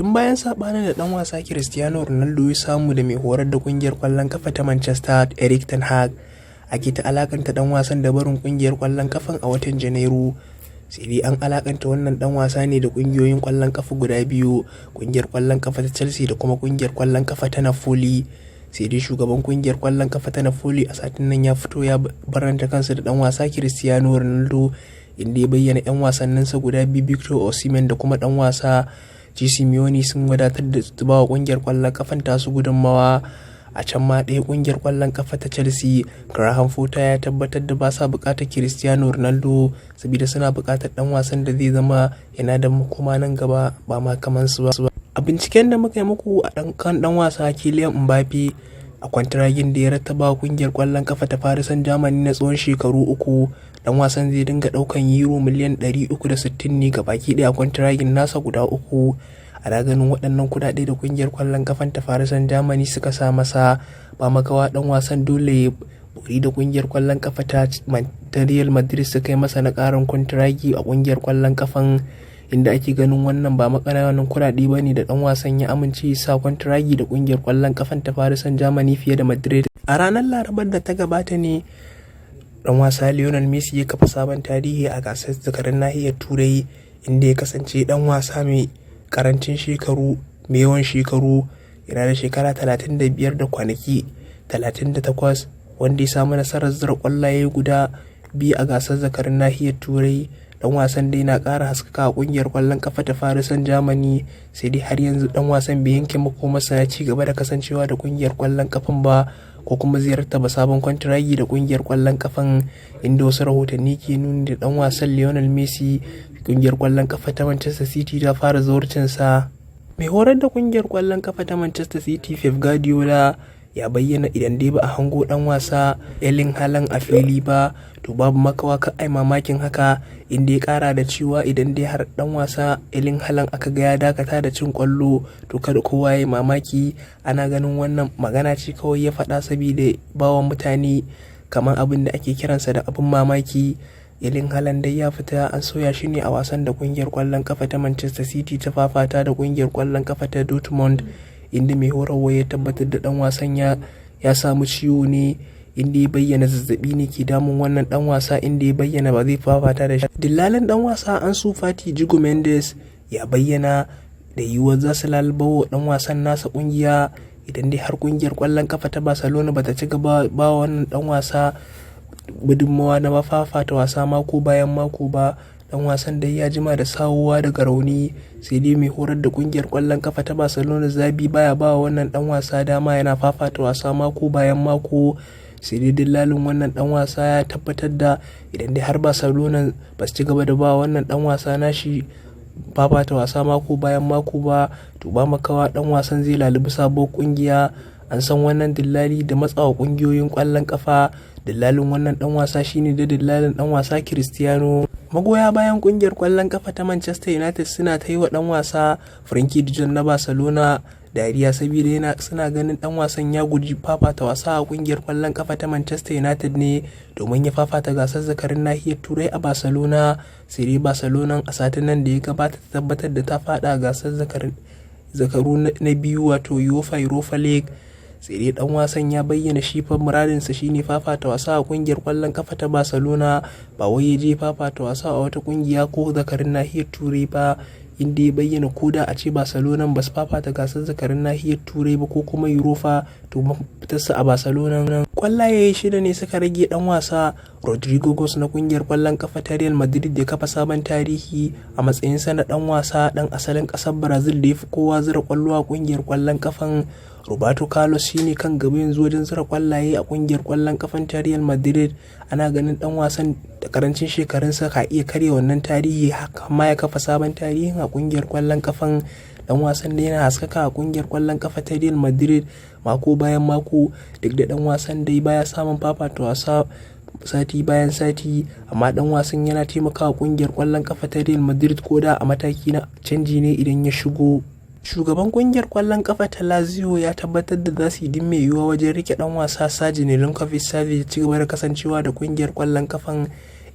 tun bayan sabanin da dan wasa Cristiano Ronaldo ya samu da mai horar da kungiyar kwallon kafa ta Manchester Erik ten Hag, ake ta alakanta dan wasan da barin kungiyar kwallon kafan a watan Janairu. Sai dai an alakanta wannan dan wasa ne da kungiyoyin kwallon kafa guda biyu, kungiyar kwallon kafa ta Chelsea da kuma kungiyar kwallon kafa ta Napoli. Sai dai shugaban kungiyar kwallon kafa ta Napoli a satin nan ya fito ya baranta kansa da dan wasa Cristiano Ronaldo, inda ya bayyana 'yan wasanninsa guda biyu Victor Osimhen da kuma dan wasa Simeone sun wadatar da su ba wa kungiyar kwallon kafan tasu gudunmawa. A can ma ɗaya kungiyar kwallon kafa ta Chelsea, Graham Potter ya tabbatar da ba sa buƙatar Cristiano Ronaldo saboda suna buƙatar ɗan wasan da zai zama yana da makoma nan gaba ba ma kaman su ba. A binciken da muka yi muku a ɗan wasa Kylian Mbappe, a kwantiragin da ya rattaba kungiyar kwallon kafa ta Paris Saint-Germain na tsawon shekaru 3, dan wasan zai dinga daukan euro miliyan 360 ne ga baki daya kwantiragin nasa guda 3. A ganin waɗannan kudade da kungiyar kwallon kafan ta Paris Saint-Germain suka sa masa, ba makawa dan wasan dole buri da kungiyar kwallon kafa ta Real Madrid suka yi masa na karin kwantiragi a kungiyar kwallon kafan, inda ake ganin wannan ba makananan kudade bane da dan wasan ya amince sa kwantiragi da kungiyar kwallon kafan ta Paris Saint-Germain fiye da Madrid. A ranar Larabar da ta gabata ne dan wasa Lionel Messi ya kafa sabon tarihi a gasar zakarin nahiyar Turai, inda ya kasance dan wasa mai karancin shekaru mai yawan shekaru, yana da shekara 35 da kwanaki 38, wanda ya samu nasarar zira kwallaye guda 2 a gasar zakarin nahiyar Turai. Dan wasan dai na ƙara haskaka a kungiyar kwallon kafa ta Paris Saint-Germain, sai dai har yanzu dan wasan bai yanke makomarsa na ci gaba da kasancewa da kungiyar kwallon kafan ba, ko kuma ziyarta ba sabon kwantiragi da kungiyar kwallon kafan, inda wasu rahotanni ke nuni da dan wasan Lionel Messi kungiyar kwallon kafa ta Manchester City ta fara zuwarcinsa. Mai horar da kungiyar kwallon kafa ta Manchester City Pep Guardiola ya bayyana idan dai ba a hango dan wasa Erling Haaland a fili ba, to babu makawa ka ai mamakin haka, inda ya kara da cewa idan dai har dan wasa Erling Haaland aka ga ya dakata da cin kwallo, to kada kowa ya mamaki. Ana ganin wannan magana ce kawai ya faɗa saboda bawa mutane kamar abin da ake kiransa da abin mamaki. Erling Haaland dai ya fita an soya shi ne a wasan da kungiyar kwallon kafa ta Manchester City ta fafata da kungiyar kwallon kafa ta Dortmund, inda mai horarwa ya tabbatar da dan wasan ya samu ciwo ne, inda ya bayyana zazzabi ne ke damun wannan dan wasa, inda ya bayyana ba zai fafata da shi. Dillalin dan wasa Ansu Fati Jigo Mendes ya bayyana da yiwuwar za su lalbawa dan wasan nasa kungiya idan dai har kungiyar kwallon kafa ta Barcelona bata ci gaba ba wannan dan wasa gudunmawa na mafafata wasa mako bayan mako ba. Dan wasan dai ya jima da sawowa daga rauni, sai dai mai horar da kungiyar kwallon kafa ta Barcelona Xavi baya ba wannan dan wasa dama yana fafata wasa mako bayan mako. Sai dai dillalin wannan dan wasa ya tabbatar da idan dai har Barcelona ba su ci gaba da ba wannan dan wasa nashi fafata wasa mako bayan mako ba, to ba makawa dan wasan zai lalubi sabuwar kungiya. An san wannan dillali da matsawa kungiyoyin kwallon kafa. Dillalin wannan dan wasa shine da dillalin dan wasa Cristiano. Magoya bayan kungiyar kwallon kafa ta Manchester United suna ta yi wa dan wasa Frenkie de Jong na Barcelona dariya saboda suna ganin dan wasan ya guji fafata wasa a kungiyar kwallon kafa ta Manchester United ne domin ya fafata gasar zakarin nahiyar Turai a Barcelona. Sai dai Barcelona a satin nan da ya gabata ta tabbatar da ta fada gasar zakaru na biyu wato Europa League. Sai dai dan wasan ya bayyana shi fa muradinsa shine fafata wasa a kungiyar kwallon kafa ta Barcelona, ba wai ya je fafata wasa a wata kungiya ko zakarin nahiyar Turai ba, inda ya bayyana koda a ce Barcelona ba su fafata gasar zakarin nahiyar Turai ba ko kuma Europa, to fitarsa a Barcelona. Kwallaye 6 ne suka rage dan wasa Rodrigo Goes na kungiyar kwallon kafa ta Real Madrid da kafa sabon tarihi a matsayinsa na dan wasa dan asalin kasar Brazil da ya fi kowa zira kwallo a kungiyar kwallon kafan. Roberto Carlos shine kan gaba yanzu wajen zira kwallaye a kungiyar kwallon kafan ta Real Madrid. Ana ganin dan wasan da karancin shekarunsa ka iya karya wannan tarihi, haka ma ya kafa sabon tarihin a kungiyar kwallon kafan. Dan wasan da yana haskaka a kungiyar kwallon kafa ta Real Madrid mako bayan mako, duk da dan wasan dai baya samun fafata wasa sati bayan sati, amma dan wasan yana taimakawa kungiyar kwallon kafa ta Real Madrid koda a mataki na canji ne idan ya shigo. Shugaban kungiyar kwallon kafa ta Lazio ya tabbatar da za su yi din mai yiwuwa wajen rike dan wasa Sergio Milinkovic-Savic ya ci gaba da kasancewa da kungiyar kwallon kafan,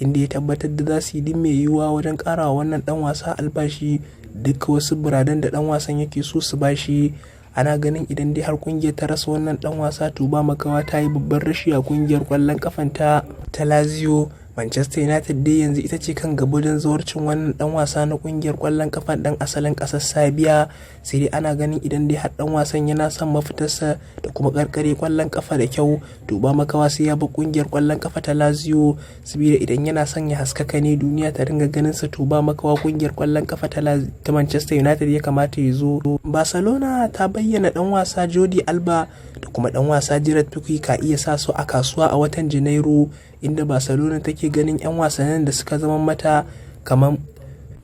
inda ya tabbatar da za su yi din mai yiwuwa wajen karawa wannan dan wasa albashi duk wasu buradan da dan wasan yake so su bashi. Ana ganin idan dai har kungiyar ta rasa wannan dan wasa to ba makawa ta yi babban rashi a kungiyar kwallon kafan ta Lazio. Manchester United dai yanzu ita ce kan gaba don zawarcin wannan dan wasa na kungiyar kwallon kafan dan asalin kasar Serbia. Sai dai ana ganin idan dai har dan wasan yana son mafitarsa da kuma karkare kwallon kafa da kyau to ba makawa sai ya bi kungiyar kwallon kafa ta Lazio, saboda idan yana son ya haskaka ne duniya ta dinga ganin sa to ba makawa kungiyar kwallon kafa ta Manchester United ya kamata ya zo. Barcelona ta bayyana dan wasa Jordi Alba da kuma dan wasa Gerard Pique ka iya sa su a kasuwa a watan Janairu, inda Barcelona take ganin 'yan wasannin da suka zama mata kamar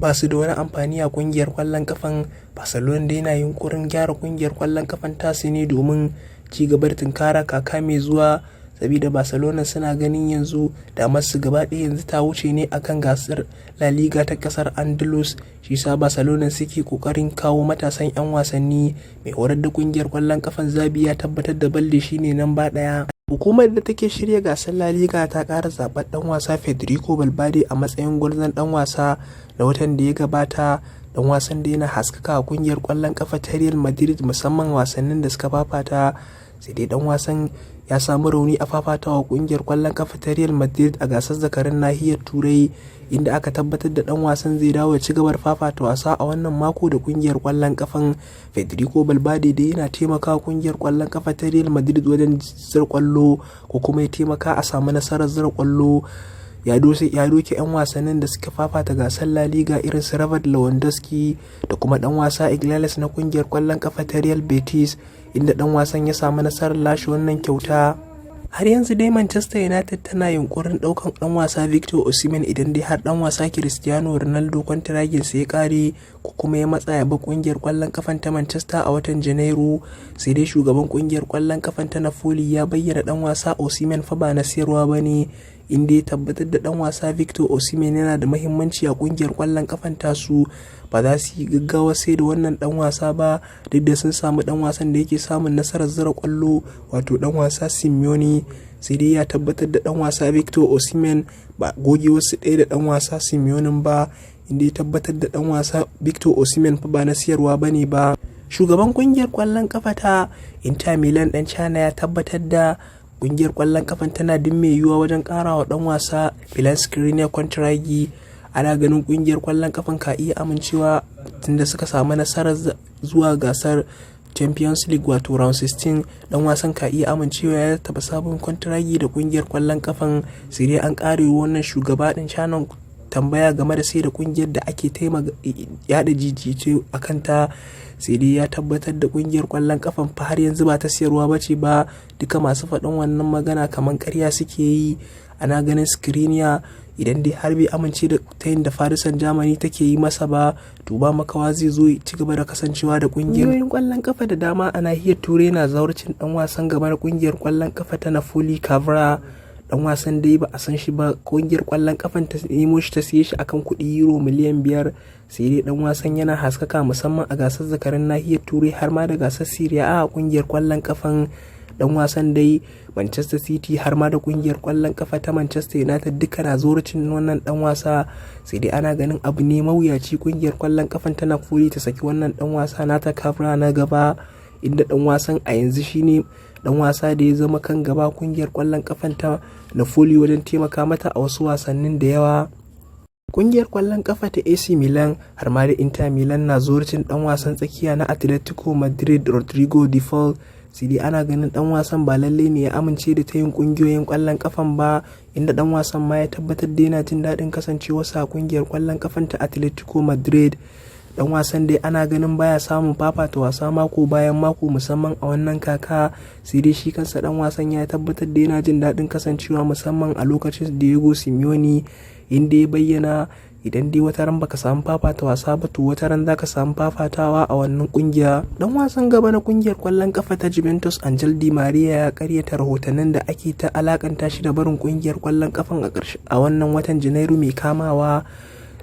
ba su da wani amfani a kungiyar kwallon kafan. Barcelona dai na yunkurin gyara kungiyar kwallon kafan tasu ne domin ci gaba da tunkara kaka mai zuwa, saboda Barcelona suna ganin yanzu damar su gaba ɗaya yanzu ta wuce ne akan gasar La Liga ta kasar Andalus. Shi sa Barcelona suke kokarin kawo matasan 'yan wasanni. Mai horar da kungiyar kwallon kafan Xabi ya tabbatar da Balde shine namba 1. Hukumar da take shirya gasar La Liga ta ƙara zaɓar ɗan wasa Federico Valverde a matsayin gwarzon ɗan wasa da watan da ya gabata. Ɗan wasan da yana haskaka a ƙungiyar ƙwallon ƙafa ta Real Madrid musamman wasannin da suka fafata. Sai dai ɗan wasan ya samu rauni a fafatawa ƙungiyar ƙwallon ƙafa ta Real Madrid a gasar zakarin nahiyar Turai, inda aka tabbatar da ɗan wasan zai dawo ya ci gaba da fafata wasa a wannan mako da ƙungiyar ƙwallon ƙafan. Federico Valverde da yana taimakawa ƙungiyar ƙwallon ƙafa ta Real Madrid wajen zira ƙwallo ko kuma ya taimaka a samu nasarar zira ƙwallo. Ya doke 'yan wasannin da suka fafata gasar La Liga irin su Robert Lewandowski da kuma ɗan wasa Iglesias na ƙungiyar ƙwallon ƙafa ta Real Betis, inda ɗan wasan ya samu nasarar lashe wannan kyauta. Har yanzu dai Manchester United tana yunkurin ɗaukan ɗan wasa Victor Osimhen idan dai har ɗan wasa Cristiano Ronaldo kwantaraginsa ya ƙare ko kuma ya matsa ya bi ƙungiyar ƙwallon ƙafan ta Manchester a watan Janairu. Sai dai shugaban ƙungiyar ƙwallon ƙafan ta Napoli ya bayyana ɗan wasa Osimhen fa ba na siyarwa ba ne, inda ya tabbatar da ɗan wasa Victor Osimhen yana da mahimmanci a ƙungiyar ƙwallon ƙafan tasu. Ba za su yi gaggawa sai da wannan ɗan wasa ba, duk da sun samu ɗan wasan da yake samun nasarar zira ƙwallo wato ɗan wasa Simeone. Sai dai ya tabbatar da ɗan wasa Victor Osimhen ba goge wasu ɗaya da ɗan wasa Simeone ba, inda ya tabbatar da ɗan wasa Victor Osimhen fa ba na siyarwa ba ne ba. Shugaban ƙungiyar ƙwallon ƙafa ta Inter Milan ɗan China ya tabbatar da ƙungiyar ƙwallon ƙafan tana din mai yiwuwa wajen ƙarawa ɗan wasa Milan Skriniar kwantiragi. Ana ganin ƙungiyar ƙwallon ƙafan ka iya amincewa tunda suka samu nasarar zuwa gasar Champions League wato round 16. Dan wasan ka iya amincewa ya taɓa sabon kwantiragi da ƙungiyar ƙwallon ƙafan. Sai dai an ƙare wannan shugaba ɗin China tambaya game da sai da ƙungiyar da ake yada jijice a kanta. Sai dai ya tabbatar da ƙungiyar ƙwallon ƙafan fa har yanzu ba ta siyarwa ba ce ba. Duka masu faɗin wannan magana kamar ƙarya suke yi. Ana ganin Skriniar idan dai har bai amince da ta yin da Paris Saint-Germain take yi masa ba to ba makawa zai zo ci gaba da kasancewa da ƙungiyoyin ƙwallon ƙafa da dama a nahiyar Turai na zawarcin ɗan wasan gaba na ƙungiyar ƙwallon ƙafa ta Napoli Cavara. Dan wasan dai ba a san shi ba, ƙungiyar ƙwallon ƙafan ta nemo shi ta siye shi akan kuɗi euro miliyan 5. Sai dai dan wasan yana haskaka musamman a gasar zakarin nahiyar Turai har ma da gasar Serie A ƙungiyar ƙwallon ƙafan. Dan wasan dai Manchester City har ma da kungiyar kwallon kafa ta Manchester United duka na zoracin wannan dan wasa. Sai dai ana ganin abu ne mawuyaci kungiyar kwallon kafan ta Napoli ta saki wannan dan wasa nata Cavara na gaba, inda dan wasan a yanzu shine dan wasa da ya zama kan gaba kungiyar kwallon kafan ta Napoli wajen taimaka mata a wasu wasannin da yawa. Kungiyar kwallon kafa ta AC Milan har ma da Inter Milan na zoracin dan wasan tsakiya na Atletico Madrid Rodrigo de Paul. Sai dai ana ganin dan wasan ba lalle ne ya amince da ta yin kungiyoyin kwallon kafan ba, inda dan wasan ma ya tabbatar da yana jin daɗin kasancewarsa a kungiyar kwallon kafan ta Atletico Madrid. Dan wasan dai ana ganin baya samun fafata wasa mako bayan mako musamman a wannan kaka. Sai dai shi kansa dan wasan ya tabbatar da yana jin daɗin kasancewa musamman a lokacin Diego Simeone, inda ya bayyana idan dai wata ran baka samu fafata wasa ba to wata ran zaka samu fafatawa a wannan kungiya. Dan wasan gaba na kungiyar kwallon kafa ta Juventus Angel Di Maria ya karyata rahotannin da ake ta alakanta shi da barin kungiyar kwallon kafan a wannan watan Janairu mai kamawa.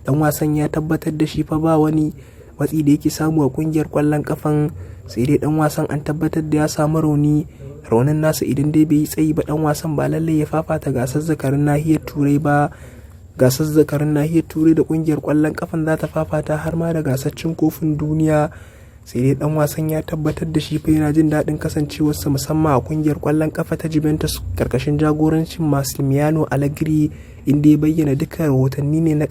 Dan wasan ya tabbatar da shi fa ba wani matsi da yake samu a kungiyar kwallon kafan. Sai dai dan wasan an tabbatar da ya samu raunin nasa idan dai bai yi tsayi ba dan wasan ba lallai ya fafata gasar zakarin nahiyar Turai ba. gasar zakarin nahiyar turai da kungiyar kwallon kafan za ta fafata har ma da gasar cin kofin duniya. Sai dai dan wasan ya tabbatar da shi fa yana jin daɗin kasancewarsa musamman a kungiyar kwallon kafa ta Juventus karkashin jagorancin Massimiliano Allegri, inda ya bayyana dukkan rahotanni ne na